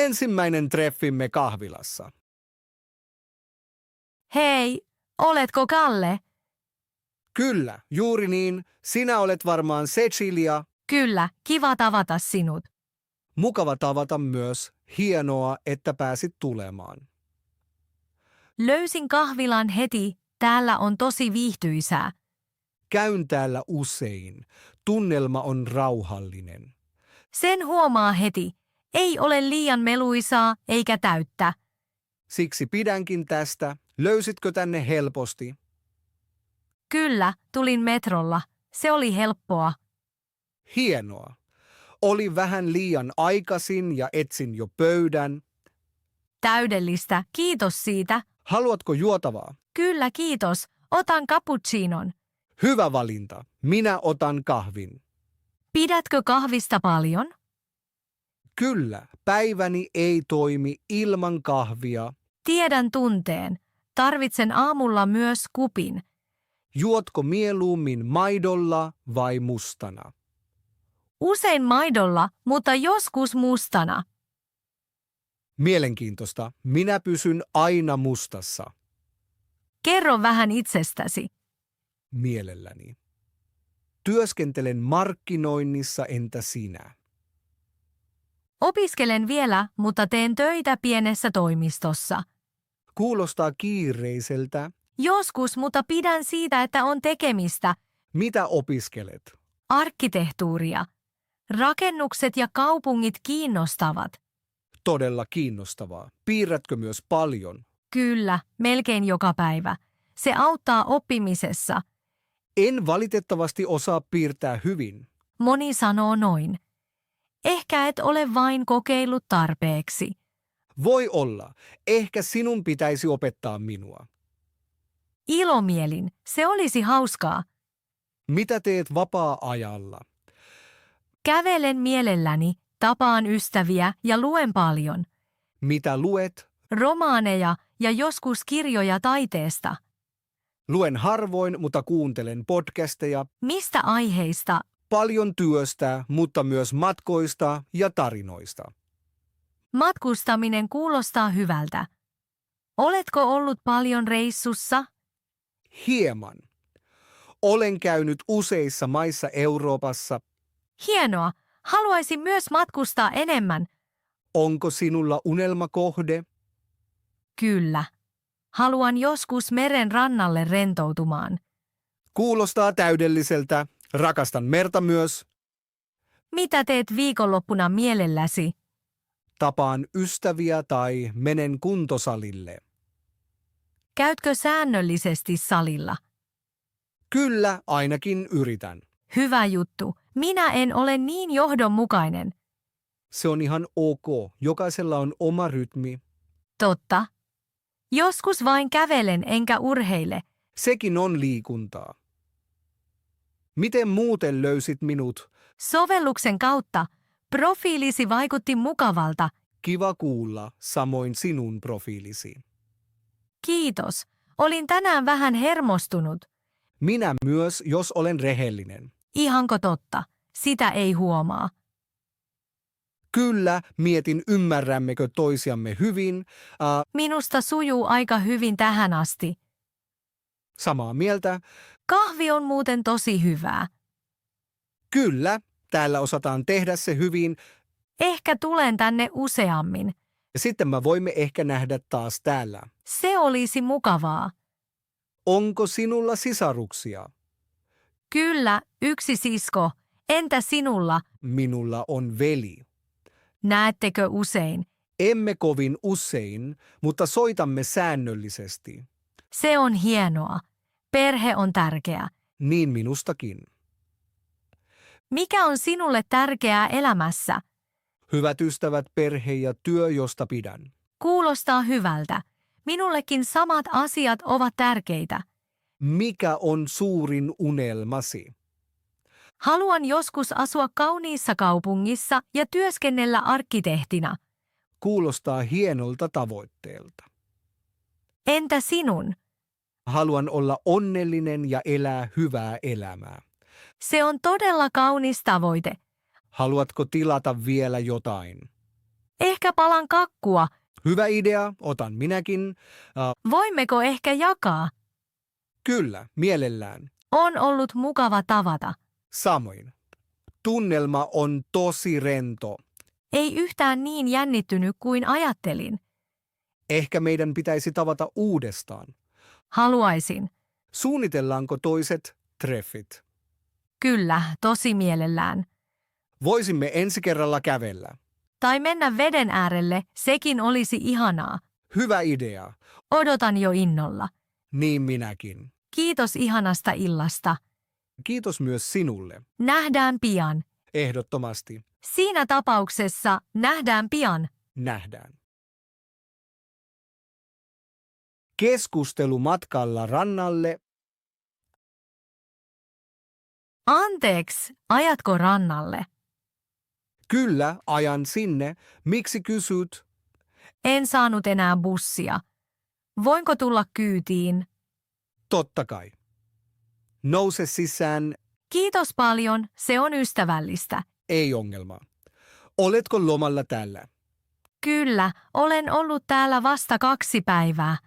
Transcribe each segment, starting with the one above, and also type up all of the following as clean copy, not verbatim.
Ensimmäinen treffimme kahvilassa. Hei, oletko Kalle? Kyllä, juuri niin. Sinä olet varmaan Cecilia. Kyllä, kiva tavata sinut. Mukava tavata myös. Hienoa, että pääsit tulemaan. Löysin kahvilan heti, täällä on tosi viihtyisää. Käyn täällä usein. Tunnelma on rauhallinen. Sen huomaa heti, ei ole liian meluisaa eikä täyttä. Siksi pidänkin tästä. Löysitkö tänne helposti? Kyllä, tulin metrolla, se oli helppoa. Hienoa. Oli vähän liian aikaisin ja etsin jo pöydän. Täydellistä, kiitos siitä. Haluatko juotavaa? Kyllä, kiitos, otan cappuccinon. Hyvä valinta. Minä otan kahvin. Pidätkö kahvista paljon? Kyllä, päiväni ei toimi ilman kahvia. Tiedän tunteen. Tarvitsen aamulla myös kupin. Juotko mieluummin maidolla vai mustana? Usein maidolla, mutta joskus mustana. Mielenkiintoista. Minä pysyn aina mustassa. Kerro vähän itsestäsi. Mielelläni. Työskentelen markkinoinnissa, entä sinä? Opiskelen vielä, mutta teen töitä pienessä toimistossa. Kuulostaa kiireiseltä. Joskus, mutta pidän siitä, että on tekemistä. Mitä opiskelet? Arkkitehtuuria. Rakennukset ja kaupungit kiinnostavat. Todella kiinnostavaa. Piirrätkö myös paljon? Kyllä, melkein joka päivä. Se auttaa oppimisessa. En valitettavasti osaa piirtää hyvin. Moni sanoo noin. Ehkä et ole vain kokeillut tarpeeksi. Voi olla. Ehkä sinun pitäisi opettaa minua. Ilomielin, se olisi hauskaa. Mitä teet vapaa-ajalla? Kävelen mielelläni, tapaan ystäviä ja luen paljon. Mitä luet? Romaaneja ja joskus kirjoja taiteesta. Luen harvoin, mutta kuuntelen podcasteja. Mistä aiheista? Paljon työstä, mutta myös matkoista ja tarinoista. Matkustaminen kuulostaa hyvältä. Oletko ollut paljon reissussa? Hieman. Olen käynyt useissa maissa Euroopassa. Hienoa. Haluaisin myös matkustaa enemmän. Onko sinulla unelmakohde? Kyllä. Haluan joskus meren rannalle rentoutumaan. Kuulostaa täydelliseltä. Rakastan merta myös. Mitä teet viikonloppuna mielelläsi? Tapaan ystäviä tai menen kuntosalille. Käytkö säännöllisesti salilla? Kyllä, ainakin yritän. Hyvä juttu. Minä en ole niin johdonmukainen. Se on ihan ok. Jokaisella on oma rytmi. Totta. Joskus vain kävelen enkä urheile. Sekin on liikuntaa. Miten muuten löysit minut? Sovelluksen kautta profiilisi vaikutti mukavalta. Kiva kuulla, samoin sinun profiilisi. Kiitos. Olin tänään vähän hermostunut. Minä myös, jos olen rehellinen. Ihanko totta? Sitä ei huomaa. Kyllä, mietin ymmärrämmekö toisiamme hyvin. Minusta sujuu aika hyvin tähän asti. Samaa mieltä. Kahvi on muuten tosi hyvää. Kyllä, täällä osataan tehdä se hyvin. Ehkä tulen tänne useammin. Ja sitten me voimme ehkä nähdä taas täällä. Se olisi mukavaa. Onko sinulla sisaruksia? Kyllä, yksi sisko. Entä sinulla? Minulla on veli. Näettekö usein? Emme kovin usein, mutta soitamme säännöllisesti. Se on hienoa. Perhe on tärkeä. Niin minustakin. Mikä on sinulle tärkeää elämässä? Hyvät ystävät, perhe ja työ, josta pidän. Kuulostaa hyvältä. Minullekin samat asiat ovat tärkeitä. Mikä on suurin unelmasi? Haluan joskus asua kauniissa kaupungissa ja työskennellä arkkitehtina. Kuulostaa hienolta tavoitteelta. Entä sinun? Haluan olla onnellinen ja elää hyvää elämää. Se on todella kaunis tavoite. Haluatko tilata vielä jotain? Ehkä palan kakkua. Hyvä idea, otan minäkin. Voimmeko ehkä jakaa? Kyllä, mielellään. On ollut mukava tavata. Samoin. Tunnelma on tosi rento. Ei yhtään niin jännittynyt kuin ajattelin. Ehkä meidän pitäisi tavata uudestaan. Haluaisin. Suunnitellaanko toiset treffit? Kyllä, tosi mielellään. Voisimme ensi kerralla kävellä. Tai mennä veden äärelle, sekin olisi ihanaa. Hyvä idea. Odotan jo innolla. Niin minäkin. Kiitos ihanasta illasta. Kiitos myös sinulle. Nähdään pian. Ehdottomasti. Siinä tapauksessa nähdään pian. Nähdään. Keskustelu matkalla rannalle. Anteeksi, ajatko rannalle? Kyllä, ajan sinne. Miksi kysyt? En saanut enää bussia. Voinko tulla kyytiin? Totta kai. Nouse sisään, Kiitos paljon, se on ystävällistä. ei ongelma. Oletko lomalla täällä? Kyllä, olen ollut täällä vasta 2 päivää.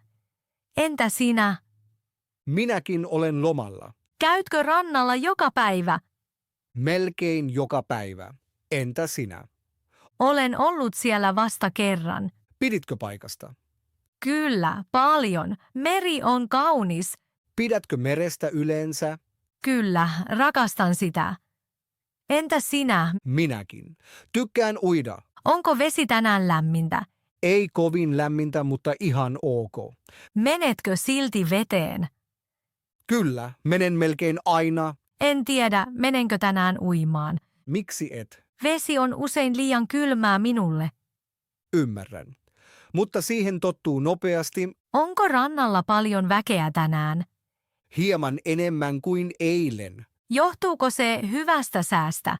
Entä sinä? Minäkin olen lomalla. Käytkö rannalla joka päivä? Melkein joka päivä. Entä sinä? Olen ollut siellä vasta kerran. Piditkö paikasta? Kyllä, paljon. Meri on kaunis. Pidätkö merestä yleensä? Kyllä, rakastan sitä. Entä sinä? Minäkin. Tykkään uida. Onko vesi tänään lämmintä? Ei kovin lämmintä, mutta ihan ok. Menetkö silti veteen? Kyllä, menen melkein aina. En tiedä, menenkö tänään uimaan. Miksi et? Vesi on usein liian kylmää minulle. Ymmärrän. Mutta siihen tottuu nopeasti, Onko rannalla paljon väkeä tänään? hieman enemmän kuin eilen. Johtuuko se hyvästä säästä?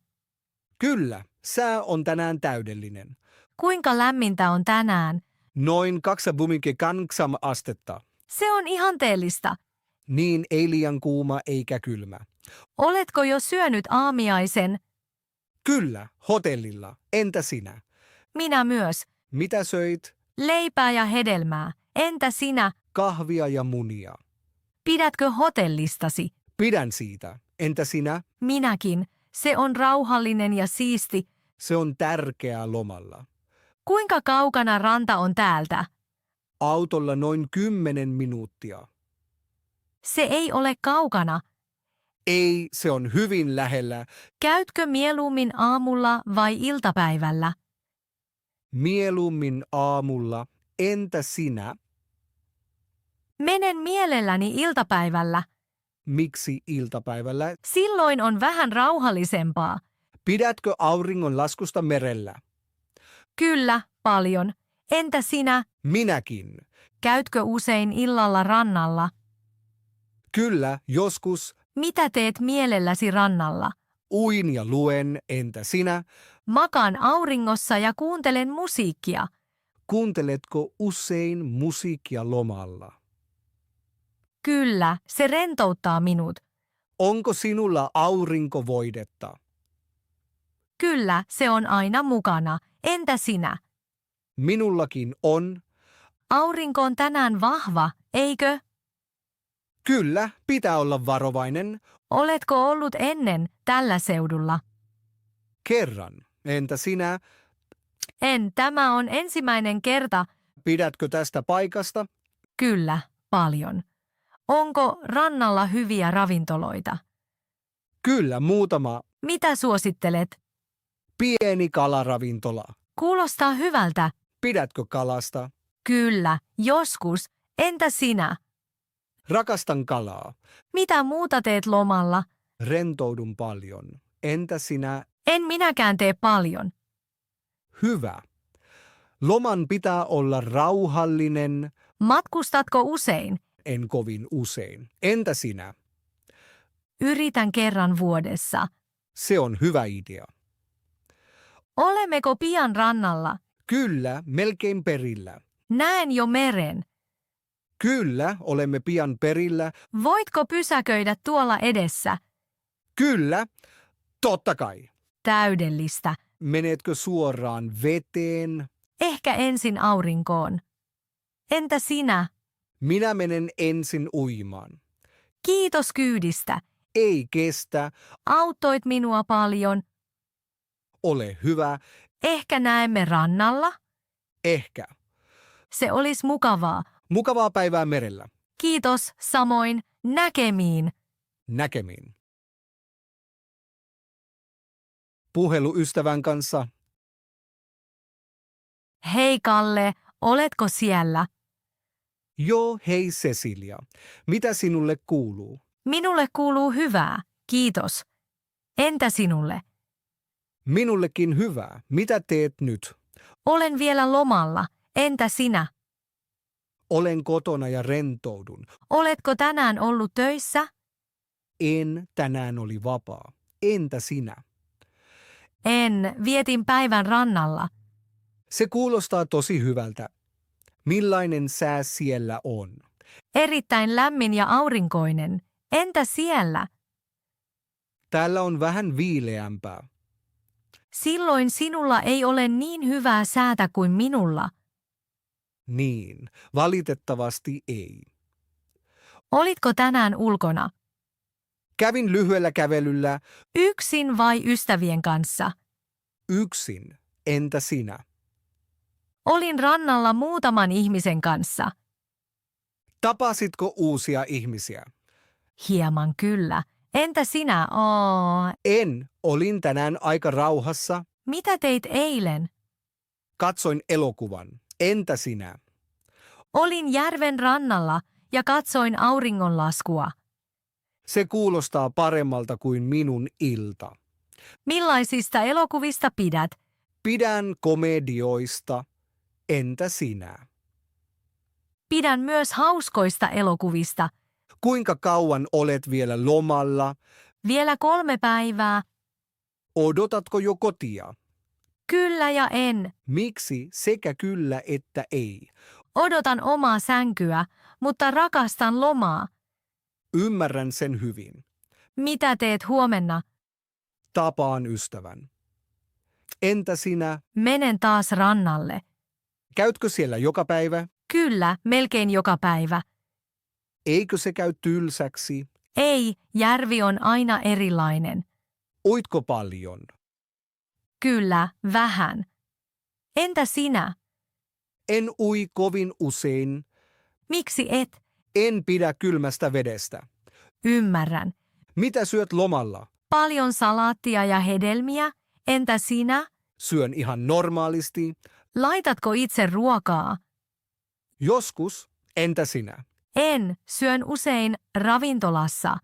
Kyllä, sää on tänään täydellinen. Kuinka lämmintä on tänään? Noin 28 astetta. Se on ihanteellista. Niin ei liian kuuma eikä kylmä. Oletko jo syönyt aamiaisen? Kyllä, hotellilla. Entä sinä? Minä myös. Mitä söit? Leipää ja hedelmää. Entä sinä? Kahvia ja munia. Pidätkö hotellistasi? Pidän siitä. Entä sinä? Minäkin. Se on rauhallinen ja siisti. Se on tärkeää lomalla. Kuinka kaukana ranta on täältä? Autolla noin 10 minuuttia. Se ei ole kaukana. Ei, se on hyvin lähellä. Käytkö mieluummin aamulla vai iltapäivällä? Mieluummin aamulla. Entä sinä? Menen mielelläni iltapäivällä. Miksi iltapäivällä? Silloin on vähän rauhallisempaa. Pidätkö auringon laskusta merellä? Kyllä, paljon. Entä sinä? Minäkin. Käytkö usein illalla rannalla? Kyllä, joskus. Mitä teet mielelläsi rannalla? Uin ja luen. Entä sinä? Makaan auringossa ja kuuntelen musiikkia. Kuunteletko usein musiikkia lomalla? Kyllä, se rentouttaa minut. Onko sinulla aurinkovoidetta? Kyllä, se on aina mukana. Entä sinä? Minullakin on. Aurinko on tänään vahva, eikö? Kyllä, pitää olla varovainen. Oletko ollut ennen tällä seudulla? Kerran. Entä sinä? En, tämä on ensimmäinen kerta. Pidätkö tästä paikasta? Kyllä, paljon. Onko rannalla hyviä ravintoloita? Kyllä, muutama. Mitä suosittelet? Pieni kalaravintola. Kuulostaa hyvältä. Pidätkö kalasta? Kyllä, joskus. Entä sinä? Rakastan kalaa. Mitä muuta teet lomalla? Rentoudun paljon. Entä sinä? En minäkään tee paljon. Hyvä. Loman pitää olla rauhallinen, Matkustatko usein? en kovin usein. Entä sinä? Yritän kerran vuodessa. Se on hyvä idea. Olemmeko pian rannalla? Kyllä, melkein perillä. Näen jo meren. Kyllä, olemme pian perillä. Voitko pysäköidä tuolla edessä? Kyllä, totta kai. Täydellistä. Menetkö suoraan veteen? Ehkä ensin aurinkoon. Entä sinä? Minä menen ensin uimaan. Kiitos kyydistä. Ei kestä. Auttoit minua paljon. Ole hyvä. Ehkä näemme rannalla? Ehkä. Se olisi mukavaa. Mukavaa päivää merellä. Kiitos, samoin. Näkemiin. Näkemiin. Puhelu ystävän kanssa. Hei Kalle, oletko siellä? Joo, hei Cecilia. Mitä sinulle kuuluu? Minulle kuuluu hyvää. Kiitos. Entä sinulle? Minullekin hyvää. Mitä teet nyt? Olen vielä lomalla. Entä sinä? Olen kotona ja rentoudun. Oletko tänään ollut töissä? En, tänään oli vapaa. Entä sinä? En, vietin päivän rannalla. Se kuulostaa tosi hyvältä. Millainen sää siellä on? Erittäin lämmin ja aurinkoinen. Entä siellä? Täällä on vähän viileämpää. Silloin sinulla ei ole niin hyvää säätä kuin minulla. Niin, valitettavasti ei. Olitko tänään ulkona? Kävin lyhyellä kävelyllä Yksin vai ystävien kanssa? yksin. Entä sinä? Olin rannalla muutaman ihmisen kanssa. Tapasitko uusia ihmisiä? Hieman kyllä. Entä sinä? En, olin tänään aika rauhassa. Mitä teit eilen? Katsoin elokuvan. Entä sinä? Olin järven rannalla ja katsoin auringonlaskua. Se kuulostaa paremmalta kuin minun ilta. Millaisista elokuvista pidät? Pidän komedioista. Entä sinä? Pidän myös hauskoista elokuvista. Kuinka kauan olet vielä lomalla? Vielä 3 päivää. Odotatko jo kotia? Kyllä ja en. Miksi sekä kyllä että ei? Odotan omaa sänkyä, mutta rakastan lomaa. Ymmärrän sen hyvin. Mitä teet huomenna? Tapaan ystävän. Entä sinä? Menen taas rannalle. Käytkö siellä joka päivä? Kyllä, melkein joka päivä. Eikö se käy tylsäksi? Ei, järvi on aina erilainen. Uitko paljon? Kyllä, vähän. Entä sinä? En ui kovin usein. Miksi et? En pidä kylmästä vedestä. Ymmärrän. Mitä syöt lomalla? Paljon salaattia ja hedelmiä. Entä sinä? Syön ihan normaalisti. Laitatko itse ruokaa? Joskus. Entä sinä? En, syön usein ravintolassa.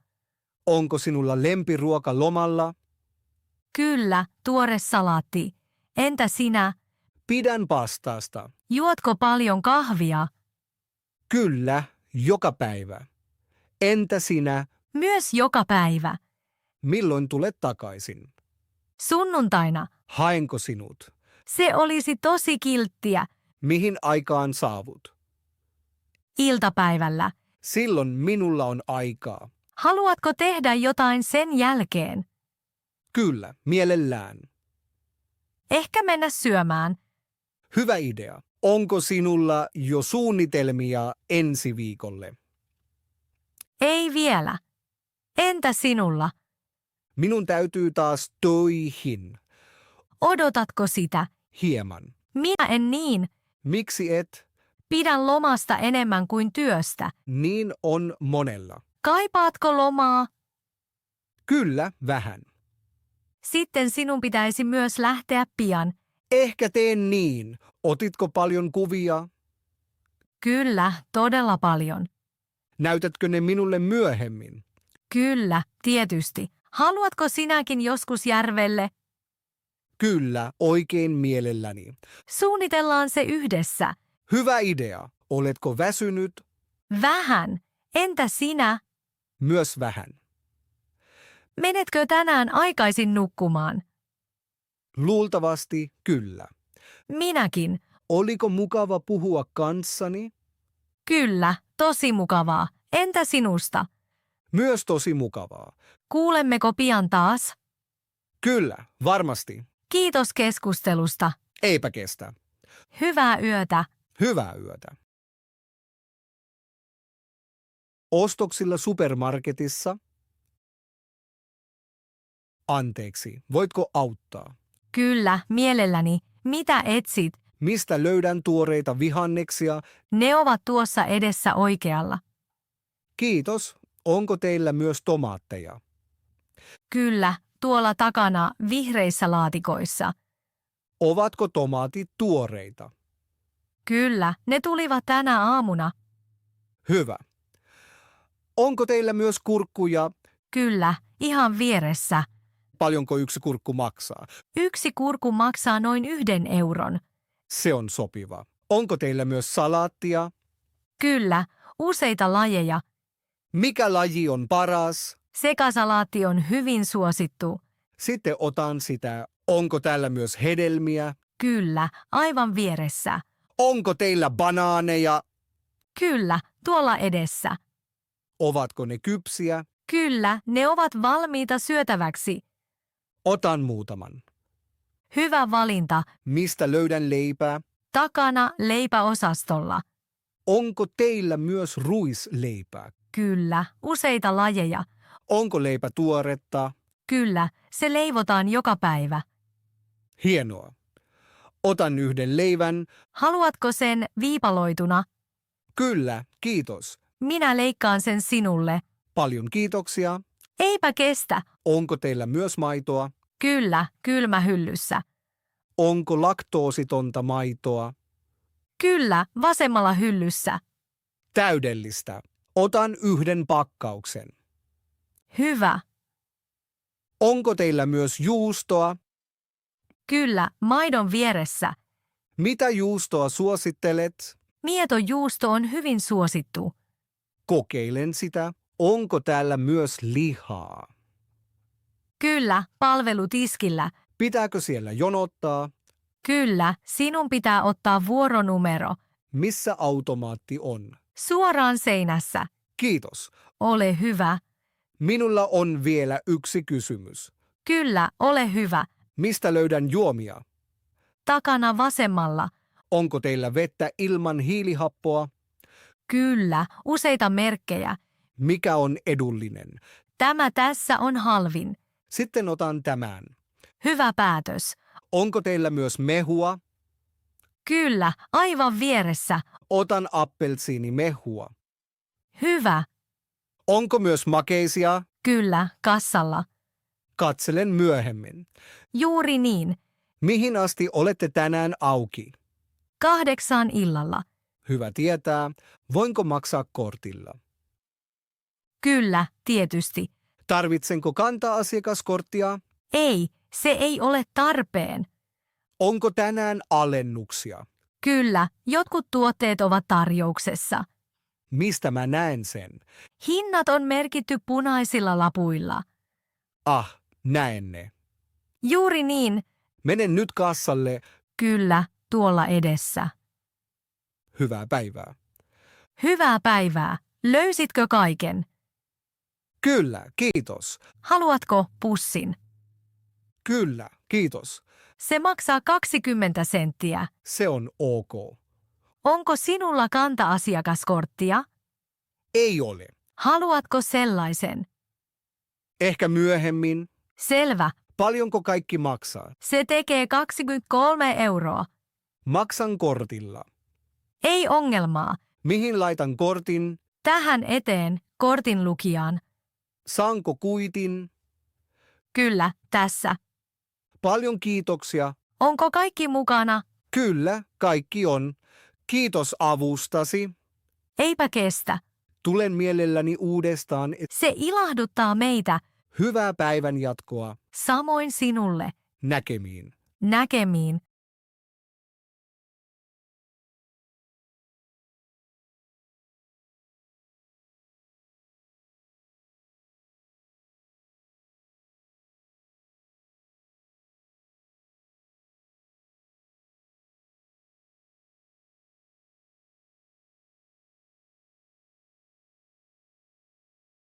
Onko sinulla lempiruoka lomalla? Kyllä, tuore salaatti. Entä sinä? Pidän pastaasta. Juotko paljon kahvia? Kyllä, joka päivä. Entä sinä? Myös joka päivä. Milloin tulet takaisin? Sunnuntaina. Haenko sinut? Se olisi tosi kilttiä. Mihin aikaan saavut? Iltapäivällä. Silloin minulla on aikaa. Haluatko tehdä jotain sen jälkeen? Kyllä, mielellään. Ehkä mennä syömään. Hyvä idea. Onko sinulla jo suunnitelmia ensi viikolle? Ei vielä. Entä sinulla? Minun täytyy taas töihin. Odotatko sitä? Hieman. Minä en niin. Miksi et? Pidän lomasta enemmän kuin työstä. Niin on monella. Kaipaatko lomaa? Kyllä, vähän. Sitten sinun pitäisi myös lähteä pian. Ehkä teen niin. Otitko paljon kuvia? Kyllä, todella paljon. Näytätkö ne minulle myöhemmin? Kyllä, tietysti. Haluatko sinäkin joskus järvelle? Kyllä, oikein mielelläni. Suunnitellaan se yhdessä. Hyvä idea. Oletko väsynyt? Vähän. Entä sinä? Myös vähän. Menetkö tänään aikaisin nukkumaan? Luultavasti kyllä. Minäkin. Oliko mukava puhua kanssani? Kyllä, tosi mukavaa. Entä sinusta? Myös tosi mukavaa. Kuulemmeko pian taas? Kyllä, varmasti. Kiitos keskustelusta. Eipä kestä. Hyvää yötä. Hyvää yötä. Ostoksilla supermarketissa. Anteeksi, voitko auttaa? Kyllä, mielelläni. Mitä etsit? Mistä löydän tuoreita vihanneksia? Ne ovat tuossa edessä oikealla. Kiitos. Onko teillä myös tomaatteja? Kyllä, tuolla takana vihreissä laatikoissa. Ovatko tomaatit tuoreita? Kyllä, ne tulivat tänä aamuna. Hyvä. Onko teillä myös kurkkuja? Kyllä, ihan vieressä. Paljonko yksi kurkku maksaa? Yksi kurkku maksaa noin 1 euron. Se on sopiva. Onko teillä myös salaattia? Kyllä, useita lajeja. Mikä laji on paras? Sekasalaatti on hyvin suosittu. Sitten otan sitä. Onko täällä myös hedelmiä? Kyllä, aivan vieressä. Onko teillä banaaneja? Kyllä, tuolla edessä. Ovatko ne kypsiä? Kyllä, ne ovat valmiita syötäväksi. Otan muutaman. Hyvä valinta. Mistä löydän leipää? Takana leipäosastolla. Onko teillä myös ruisleipää? Kyllä, useita lajeja. Onko leipä tuoretta? Kyllä, se leivotaan joka päivä. Hienoa. Otan 1 leivän. Haluatko sen viipaloituna? Kyllä, kiitos. Minä leikkaan sen sinulle. Paljon kiitoksia. Eipä kestä. Onko teillä myös maitoa? Kyllä, kylmähyllyssä. Onko laktoositonta maitoa? Kyllä, vasemmalla hyllyssä. Täydellistä. Otan 1 pakkauksen. Hyvä. Onko teillä myös juustoa? Kyllä, maidon vieressä. Mitä juustoa suosittelet? Mietojuusto on hyvin suosittu. Kokeilen sitä. Onko täällä myös lihaa? Kyllä, palvelutiskillä. Pitääkö siellä jonottaa? Kyllä, sinun pitää ottaa vuoronumero. Missä automaatti on? Suoraan seinässä. Kiitos. Ole hyvä. Minulla on vielä yksi kysymys. Kyllä, ole hyvä. Mistä löydän juomia? Takana vasemmalla. Onko teillä vettä ilman hiilihappoa? Kyllä, useita merkkejä. Mikä on edullinen? Tämä tässä on halvin. Sitten otan tämän. Hyvä päätös. Onko teillä myös mehua? Kyllä, aivan vieressä. Otan appelsiinimehua. Hyvä. Onko myös makeisia? Kyllä, kassalla. Katselen myöhemmin. Juuri niin. Mihin asti olette tänään auki? 8 illalla. Hyvä tietää. Voinko maksaa kortilla? Kyllä, tietysti. Tarvitsenko kantaa asiakaskorttia? Ei, se ei ole tarpeen. Onko tänään alennuksia? Kyllä, jotkut tuotteet ovat tarjouksessa. Mistä mä näen sen? Hinnat on merkitty punaisilla lapuilla. Ah, näen ne. Juuri niin. Menen nyt kassalle. Kyllä, tuolla edessä. Hyvää päivää. Hyvää päivää. Löysitkö kaiken? Kyllä, kiitos. Haluatko pussin? Kyllä, kiitos. Se maksaa 20 senttiä. Se on ok. Onko sinulla kanta-asiakaskorttia? Ei ole. Haluatko sellaisen? Ehkä myöhemmin. Selvä. Paljonko kaikki maksaa? Se tekee 23 euroa. Maksan kortilla. Ei ongelmaa. Mihin laitan kortin? Tähän eteen, kortin lukijaan. Saanko kuitin? Kyllä, tässä. Paljon kiitoksia. Onko kaikki mukana? Kyllä, kaikki on. Kiitos avustasi. Eipä kestä. Tulen mielelläni uudestaan. Se ilahduttaa meitä. Hyvää päivän jatkoa. Samoin sinulle. Näkemiin. Näkemiin.